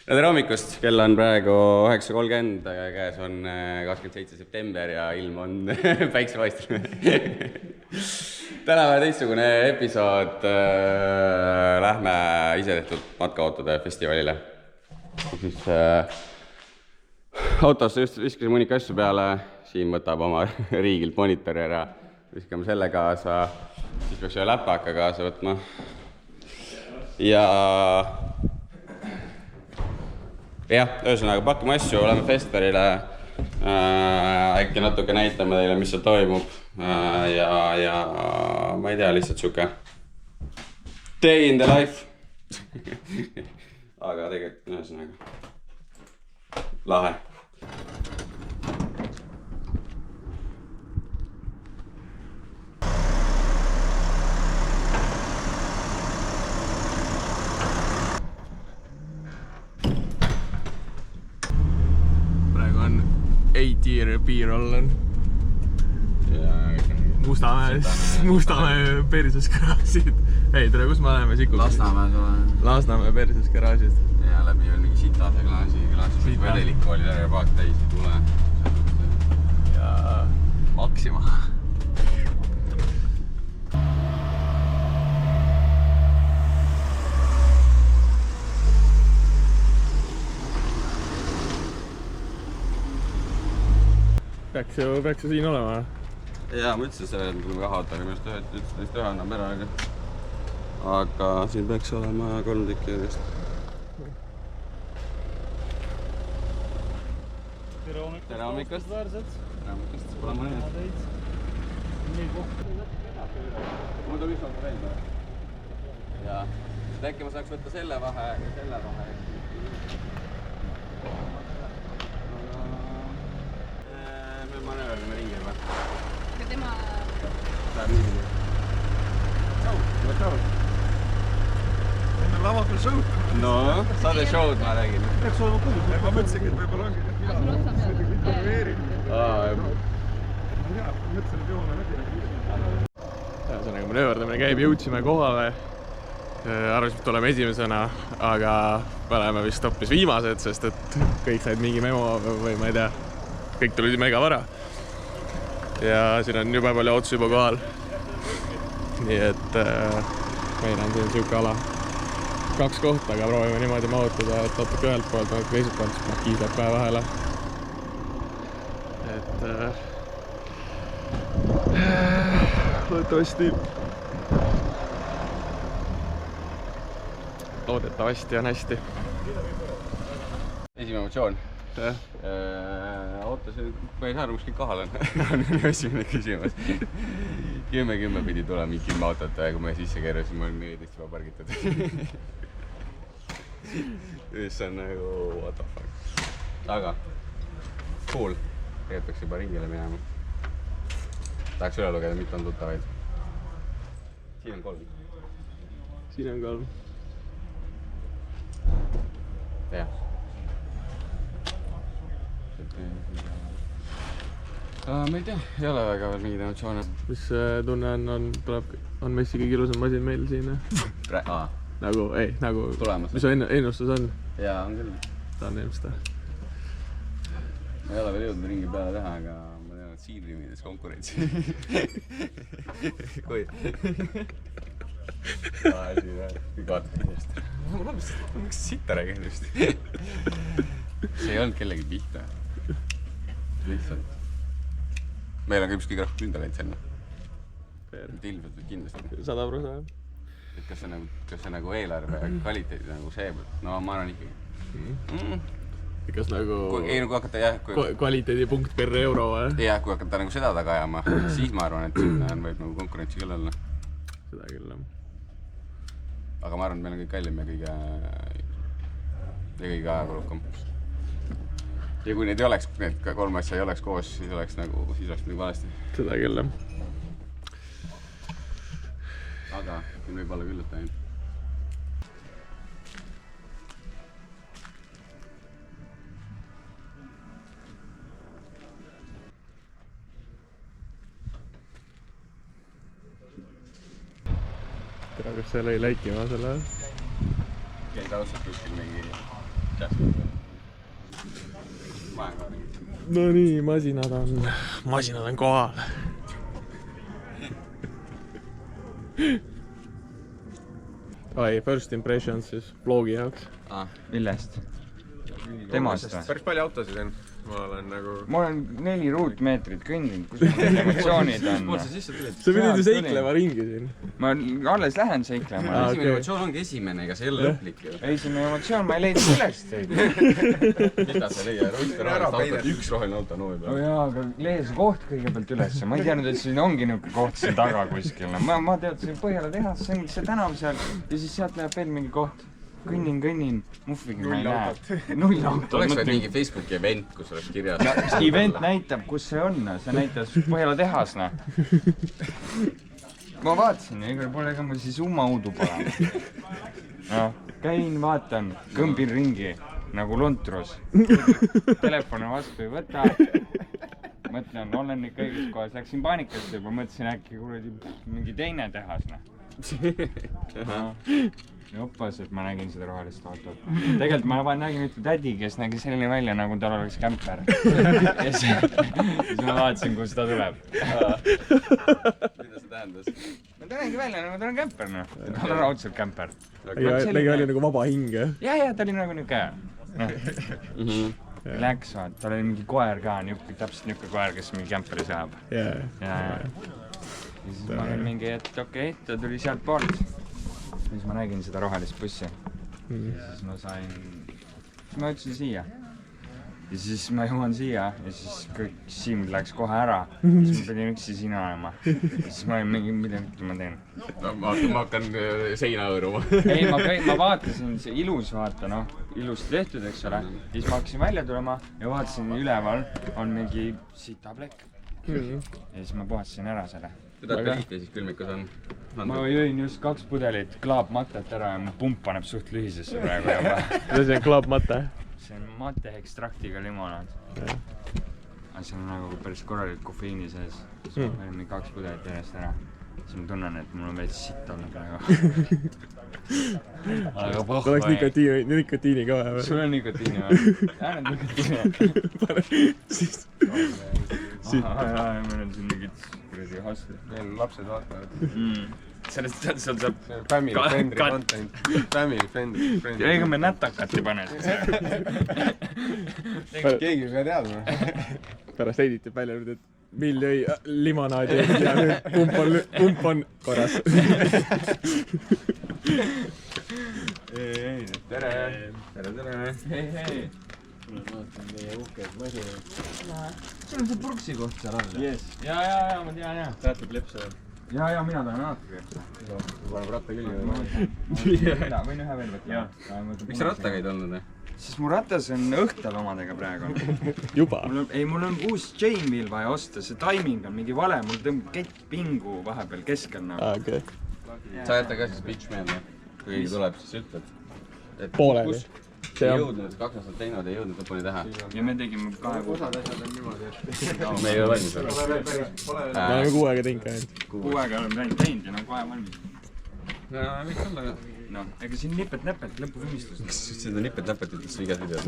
Tere hommikust, kell on praegu 9.30, käes on 27. september ja ilm on päiksepaistel. Täna teistsugune episood, lähme isetehtud matkaautode festivalile. Siis autosse just viskasin mõnika asju peale, Siim võtab oma riigilt monitori ära, viskame selle kaasa, siis peaks ühe läpaka kaasa võtma. Jah, ühesõnaga pakkime asju, oleme festivalile, äkki natuke näitame teile, mis seal toimub ja ma ei tea, lihtsalt siuke day in the life. Aga tegelikult ühesõnaga lahe. Eight-year B-roll on Mustamäe perses garaažid. Ei, tere, kus me oleme Sikul? Lasnamäes oleme. Lasnamäe perses garaažid. Ja läbi on mingi sitade klaasi vedelikku oli terve paak täis ei tule. Ja Maxima. Peaks ju siin olema. Jaa, ma ütlesin selle, et tuleme kahe autoga, minu ütlesin ühe annab ära. Aga siin peaks olema 3 tükki järjest. Tere hommikust! Tere hommikust! Pole mõned. Mul tuli üks auto veel. Jaa. Äkki ma saaks võtta selle vahe ja selle vahe. Me manöördame ringi juba. Aga tema... Läheb niimoodi. Tšau! Enne lava peal show'd. No, saade show'd ma räägin. Peaks olema kuulud. Ma mõtlesingi, et võib-olla ongi. Ühesõnaga, manööverdamine käib, jõudsime kohale. Arvasime, et tuleme esimesena, aga me oleme vist hoopis viimased, sest et kõik said mingi memo või ma ei tea. Kõik tulid mega vara. Ja siin on juba palju otsu juba kohal. Nii et meil on siin siuke ala 2 kohta, aga proovime niimoodi mahutada, et natuke ühelt poolt, natuke teiselt poolt, siis Markiis läheb päe vahele. Et loodetavasti on hästi. Esimene emotsioon. Ootas, ma ei saa kuskil kohal on esimene küsimus. 10 pidi tulema mingi 10 autot ja kui me sisse keerasin, ma olin 14 juba pargitud. Mis on nagu what the fuck. Aga cool. Tegelikult peaks juba ringile minema. Tahaks üle lugeda, mitte on tuttavaid. Siin on 3. Siin on 3. Jah. Ma ei tea, ei ole väga veel mingid emotsioone. Mis tunne on messi kõige ilusam masin meil siin? Nagu tulemas. Mis su ennustus on? Jaa, on küll. Ta on ennustus. Ma ei ole veel jõudnud ringi peale teha, aga ma tean, et siin rimides konkurentsi. Kui? Mul on miks sitta räägin just. See ei olnud kellegi pihta. Lihtsalt. Meil on ka üks kõige rohkem künda läinud sinna. Ilmselt või kindlasti. 100%. Et kas see nagu eelarve ja kvaliteedi nagu see, no ma arvan ikkagi. Kas nagu Ei, kui hakata jah... Kvaliteedipunkt per euro või? Jah, kui hakata nagu seda taga ajama, siis ma arvan, et sinna võib nagu konkurentsi küll olla. Seda küll, jah. Aga ma arvan, et meil on kõik kallim ja kõige ajakulukam. Ja kui need ei oleks, need 3 asja ei oleks koos, siis oleks midagi valesti. Seda küll, jah. Aga siin võib olla küllalt ainult. Tere, kas see lõi läikima selle? Käid ausalt kuskil mingi No nii, masinad on kohal. Oi, first impressions siis vlogi jaoks. Millest? Temast või? Päris palju autosid on. Ma olen 4 ruutmeetrit kõndinud, kus mul emotsioonid on. Sa pidid ju seiklema ringi siin. Ma alles lähen seiklema. Esimene emotsioon ongi esimene, ega see ei ole lõplik ju. Esimene emotsioon, ma ei leidnud üles teid. Mida sa leiad? Üks roheline auto noovi peal. No jaa, aga lees koht kõigepealt üles. Ma ei teadnud, et siin ongi niuke koht siin taga kuskil. Ma teadsin Põhjala tehas, see ongi see tänav seal ja siis sealt läheb veel mingi koht. Kõnnin, muhvigi ma ei näe. 0 autot. Oleks vaid mingi Facebooki event, kus oleks kirjas. Event näitab, kus see on. See näitas Põhjala tehas, Ma vaatasin ja igal poole ega ma siis umaudu pole. Käin, vaatan, kõmbin ringi nagu lontrus. Telefoni vastu ei võta. Mõtlen, olen ikka õigus kohas. Läksin paanikasse juba, mõtlesin äkki mingi teine tehas. Joppas, et ma nägin seda rohelist autot. Tegelikult ma nägin ühte tädi, kes nägi selline välja, nagu tal oleks kämper. Ja siis ma vaatasin, kus ta tuleb. Mida see tähendas? Ma nägin välja, nagu tal on kämper, Tal on raudselt kämper. Nägi oli nagu vaba hinge. Ja, ta oli nagu niuke. Läks, tal oli mingi koer ka, täpselt niuke koer, kes mingi kämperi saab. Ja siis ma olin mingi, et okei, ta tuli sealt poolt. Siis ma nägin seda rohelist bussi. Siis ma ma ütlesin siia. Ja siis ma jõuan siia ja siis kõik Siim läks kohe ära. Siis ma pidin üksi siin olema. Siis ma olin mingi, mida ma teen. Ma hakkan seina õõruma. Ei, ma vaatasin, see ilus vaata, ilusti tehtud, eks ole. Siis ma hakkasin välja tulema ja vaatasin üleval on mingi sitaplekk. Ja siis ma puhastasin ära selle. Kuidas lihtne siis külmikus on? Ma jõin just 2 pudelit klaapmatet ära ja mu pump paneb suht lühisesse praegu juba. Mida see on klaapmate? See on mate ekstraktiga limonaad. Aga see on nagu päris korralik kofeiini sees. Siis ma panin 2 pudelit järjest ära. Siis ma tunnen, et mul on veits sitt olnud praegu. Aga pohhu oleks nikotiini ka või? Sul on nikotiini või? Ääned nikotiini. Siis. Ma olen siin mingid kuradi hostid. Meil lapsed vaatavad. Sellest seal saab Family friendly content. Family friendly. Ja ega me nätakat ei pane. Keegi ei pea teadma. Pärast editib välja nüüd, et Mill jõi limonaadi ja nüüd pump on korras. Tere! Hei! Vaatan meie uhked masinad. Sul on see purksi koht seal all. Yes. Ja, ma tean, jah. Tahate plepse? Ja, mina tahan alati plepse. Paneb ratta külge. Võin ühe veel võtta? Miks sa rattaga ei tulnud? Siis mu ratas on õhtal omadega praegu. Juba? Mul on uus chain wheel vaja osta, see timing on mingi vale, mul tõmbab kett pingu vahepeal keskel nagu. Okei. Sa jätta ka siis bitch meelde, kui keegi tuleb, siis ütled. Pooleli. Ei jõudnud, 2 aastat teinud, ei jõudnud lõpuni teha. Ja me tegime 2 kuud. Osad asjad on niimoodi, et... Me ei ole valmis veel. Me oleme 6 aega teinud ka ainult. 6 aega oleme teinud ja kohe valmis. Võiks olla ka. Ega siin nipet-näpet, lõputunnistus. Seda nipet-näpet ütles igas videos.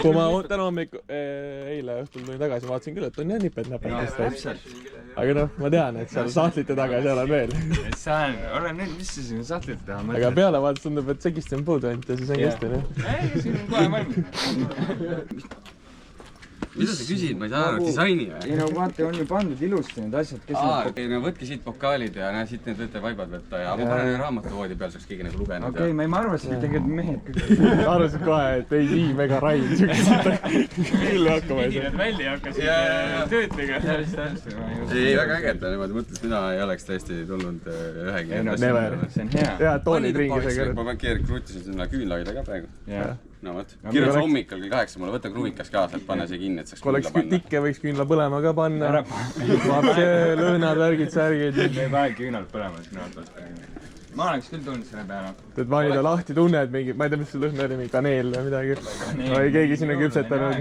Kui ma täna hommikul, eile õhtul tulin tagasi, vaatasin küll, et on jah nipet-näpet. Aga ma tean, et seal sahtlite taga seal on veel. Ole nüüd, mis see siin sahtlite taha mõtled? Aga peale vaadates tundub, et segist on puudu ainult ja siis on kestel. Ei, siin on kohe valmis. Mida sa küsid? Ma ei saa aru, disaini või? Ei no vaata, on ju pandud ilusti need asjad, kes Ei no võtke siit pokaalid ja siit need võite vaibad võtta ja ma panen raamatuvoodi peal, saaks keegi nagu lugenud. Okei, ma arvasin, et tegelikult mehed kõik. Arvasid kohe, et ei Siim ega Rain küll hakkama ei saa. Need välja hakkasid tööd tegema. Ei, väga äge, et ta niimoodi mõtles, mina ei oleks tõesti tulnud ühegi. Never. See on hea. Jaa, toolid ringi see kõrv. Ma krutisin sinna küünlahoida ka praegu. No võt. Kirjutas hommikul kell 8 mulle, võta kruvikas ka sealt, panne see kinni, et saaks kui oleks küünla panna. tikke, võiks küünla põlema ka panna. Lõhnad, värgid, särgid. Me ei pane küünalt põlema, sinu alt. Ma oleks küll tulnud selle peale. Tead vanida lahti tunned mingi, ma ei tea, mis see lõhn oli, mingi kaneel või midagi. Või keegi sinna küpsetanud.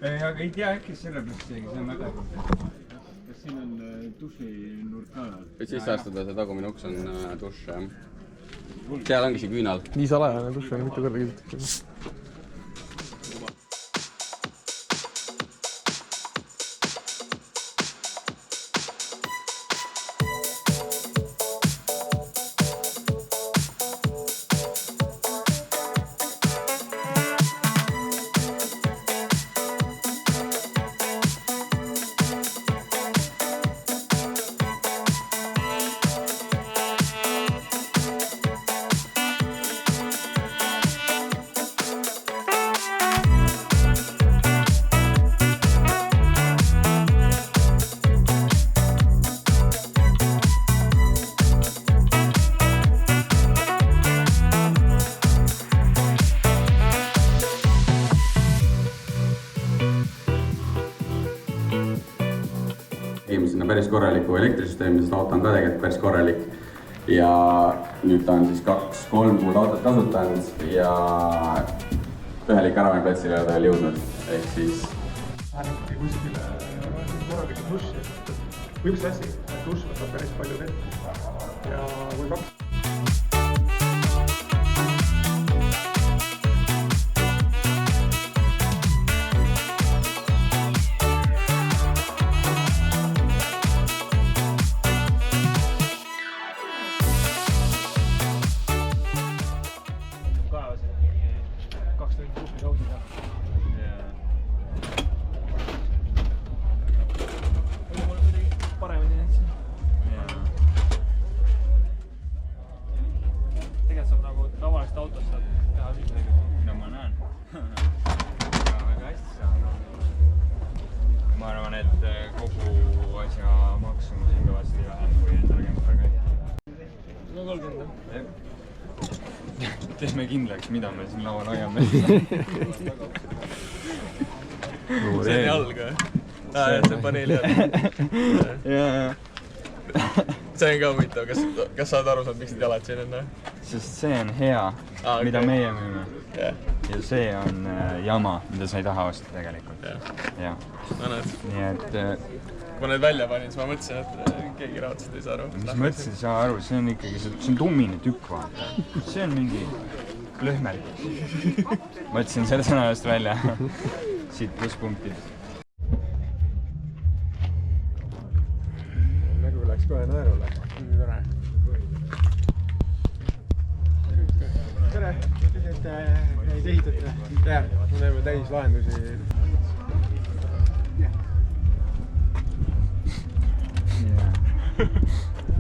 Aga ei tea, äkki selle peaks see on väga kas siin on duši nurk ka? Võid sisse astuda, see tagumine uks on dušš, jah. seal ongi see küünal. Nii salajane duš on, mitu korda küsitakse. Sinna päris korraliku elektrisüsteemi, sest auto on ka tegelikult päris korralik. Ja nüüd ta on siis 2-3 kuud autot kasutanud ja ühele karavaniplatsile ei ole ta veel jõudnud. Ehk siis... Äärniti kuskile korraliku dussi. Või üks asi, duss võtab päris palju vett. Ja kui 2... Teeme kindlaks, mida me siin laual hoiame. See on jalg või? See paneeli jalg. See on ka huvitav, kas saad aru saanud, miks need jalad siin on? Sest see on hea, mida meie müüme. Ja see on jama, mida sa ei taha osta tegelikult. Nii et... Kui ma need välja panin, siis ma mõtlesin, et keegi raudselt ei saa aru. Mis mõtlesin, ei saa aru, see on ikkagi, see on tummine tükk vaata. See on mingi lõhmel. Mõtlesin selle sõna just välja. Siit plusspunktid. Nägu läks kohe naerule. Nii tore. Tere! Neid ehitate? Jah, me teeme täis lahendusi.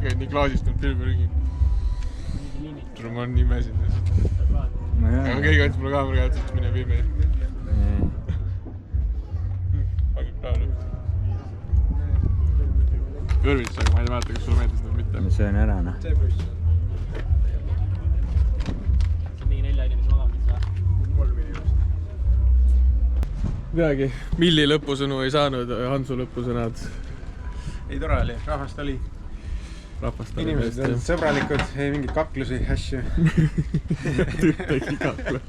Käid nii klaasist nüüd filmi ringi. Tule, ma olen nii mäsinud lihtsalt. Aga keegi andis mulle kaamera käed, et mine filmi. Pagib praegu. Kõrvitus, aga ma ei mäleta, kas sulle meeldis nüüd mitte. See on ära, noh. See buss. See on mingi 4 inimese magamist või? 3 inimest. Midagi. Milli lõpusõnu ei saanud, Hansu lõpusõnad. Ei tore oli, rahvast oli. Inimesed olid sõbralikud, ei mingit kaklusi, asju. Ühtegi kaklu.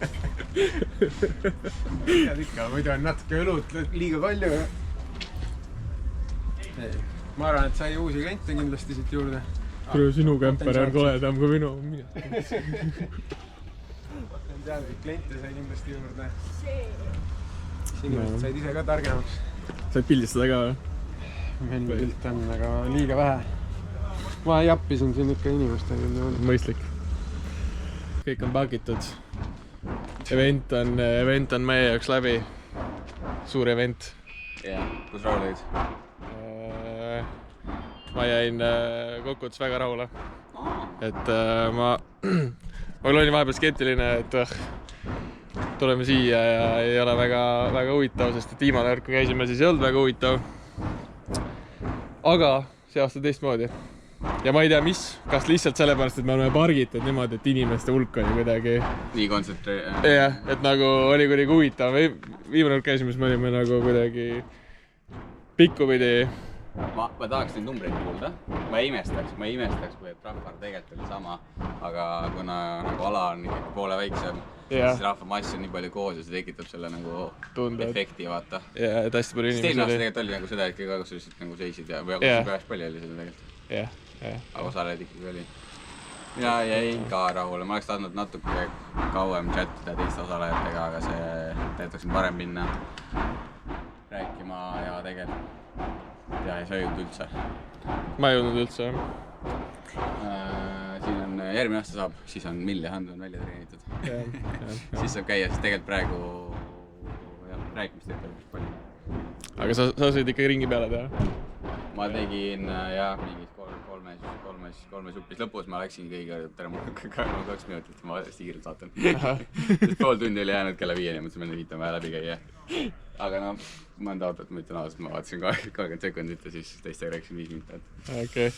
Tead ikka, muidu on natuke õlut liiga palju. Ma arvan, et sai uusi kliente kindlasti siit juurde. Küll sinu kämper on koledam kui minu. Teadlik kliente sai kindlasti juurde. Inimesed said ise ka targemaks. Said pildistada ka või? Meil pilt on, aga liiga vähe. Ma jappisin siin ikka inimestega. Mõistlik. Kõik on pakitud. Event on meie jaoks läbi. Suur event. Jah, kus rahul olid? Ma jäin kokkuvõttes väga rahule. Et ma olin vahepeal skeptiline, et tuleme siia ja ei ole väga huvitav, sest et viimane kord, kui käisime, siis ei olnud väga huvitav. Aga see aasta teistmoodi. Ja ma ei tea, kas lihtsalt sellepärast, et me oleme pargitud niimoodi, et inimeste hulk oli kuidagi... Nii kontsentreeritud. Jah, et nagu oli kuidagi huvitav. Viimane kord käisime, siis me olime nagu kuidagi pikkupidi. Ma tahaks neid numbreid kuulda. Ma ei imestaks, kui et rahvar tegelikult oli sama. Aga kuna nagu ala on ikkagi poole väiksem, siis rahvamass on nii palju koos ja see tekitab selle nagu efekti, vaata. Ja, et hästi palju inimesi oli. Teine aasta tegelikult oli nagu seda, et kõik aegused lihtsalt nagu seisid ja või pärast palju oli seda tegelikult. Jah. Aga osaleid ikkagi oli. mina jäin ka rahule, ma oleks tahtnud natuke kauem chattida teiste osalejatega, aga see tegelikult parem minna rääkima ja tegelikult. Ja ei sa ei jõudnud üldse. Ma ei jõudnud üldse, jah. Siin on järgmine aasta saab, siis on Mill ja Hand on välja treenitud. Siis saab käia, siis tegelikult praegu rääkimist tegelikult palju. Aga sa sõid ikka ringi peale teha? Ma tegin jah, mingid kolmes upis lõpus, ma läksin kõigiga tere, mul 2 minutit, ma kiirelt vaatan. Sest pool tundi oli jäänud kella 5 ja mõtlesin, et viitan vaja läbi käia. Aga noh, ma olen taotat, ma ütlen ausalt, ma vaatasin 30 sekundit ja siis teistega rääkisin 5 minutit. Okei.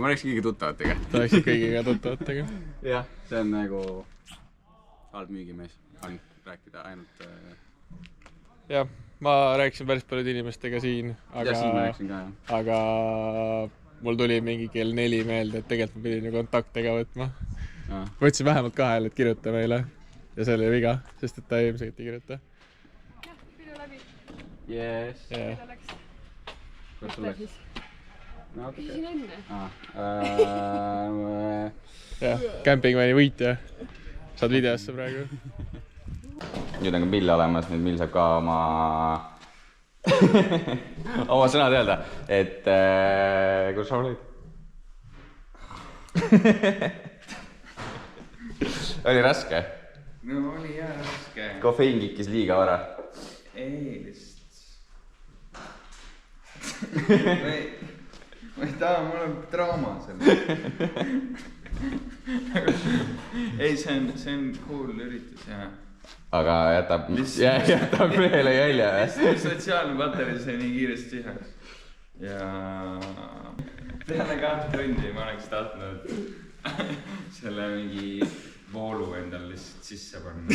Ma rääkisin kõigi tuttavatega. Ta rääkisid kõigiga tuttavatega? Jah, see on nagu halb müügimees, on rääkida ainult... Jah, ma rääkisin päris paljud inimestega siin, aga mul tuli mingi kell 4 meelde, et tegelikult ma pidin ju kontaktega võtma. Võtsin vähemalt 2, et kirjuta meile ja see oli viga, sest et ta ilmselt ei kirjuta. Jah, pidu läbi. Yes. Kus ta siis? Küsisin enne. Jah, campingvani võitja. Saad videosse praegu. Nüüd on ka Mill olemas, nüüd Mill saab ka oma sõnad öelda, et kuidas sa olid? Oli raske? No oli jah raske. Kofeiin kikkis liiga vara. Ei, lihtsalt... ma ei taha, mul on trauma selle. Ei, see on cool üritus, jah. Aga jätab meele jälje. Sotsiaalne paterjal sai nii kiiresti tühjaks. Ja peale 2 tundi ma oleks tahtnud selle mingi voolu endal lihtsalt sisse panna.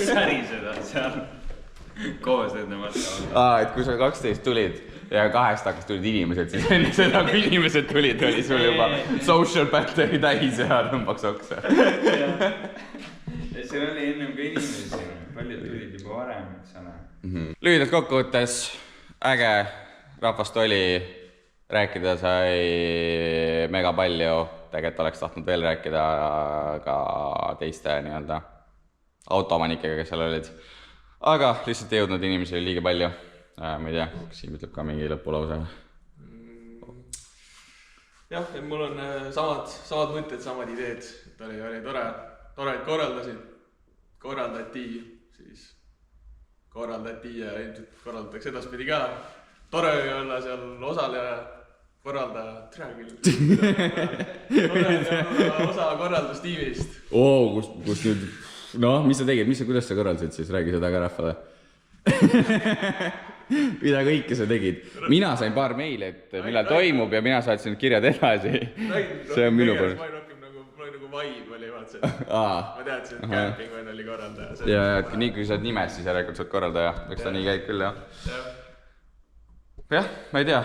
Säriseda seal koos enda matka. Et kui sa 12 tulid ja 8 hakkas tulid inimesed, siis enne seda, kui inimesed tulid, oli sul juba social battery täis ja tõmbaks oksa. Seal oli ennem ka inimesi, paljud tulid juba varem, eks ole. Lühidalt kokkuvõttes, äge rahvast oli, rääkida sai mega palju, tegelikult oleks tahtnud veel rääkida ka teiste nii-öelda autoomanikega, kes seal olid. Aga lihtsalt ei jõudnud, inimesi oli liiga palju. Ma ei tea, kas siin ütleb ka mingi lõpulause? Jah, et mul on samad mõtted, samad ideed, et oli tore, et korraldati ja ilmselt korraldatakse edaspidi ka. Tore oli olla seal osaleja, korraldaja, osa korraldustiimist. Kus nüüd, mis sa tegid, kuidas sa korraldasid siis, räägi seda ka rahvale. Mida kõike sa tegid? Mina sain paar meili, et millal toimub ja mina saatsin kirjad edasi. See on minu pool. Mul oli nagu vibe oli, vaatsin. Ma teadsin, et campingvõn oli korraldaja. Ja nii kui sa oled nimes, siis järelikult sa oled korraldaja. Eks ta nii käib küll, jah. Jah, ma ei tea.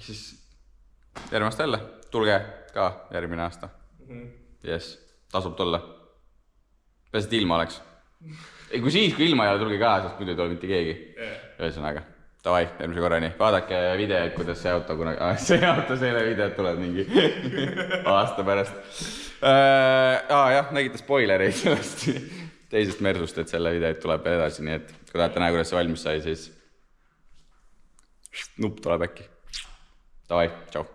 Siis järgmine aasta jälle. Tulge ka järgmine aasta. Yes, tasub tulla. Peas, et ilma oleks. Kui ilma ei ole, tulge ka, sest muidu ei tule mitte keegi. Ühesõnaga, davai, järgmise korrani. Vaadake videoid, kuidas see auto selle videod tuleb mingi aasta pärast. Jah, nägite spoilereid sellest teisest Mersust, et selle videoid tuleb veel edasi, nii et kui tahate näha, kuidas see valmis sai, siis nupp tuleb äkki. Davai, tšau.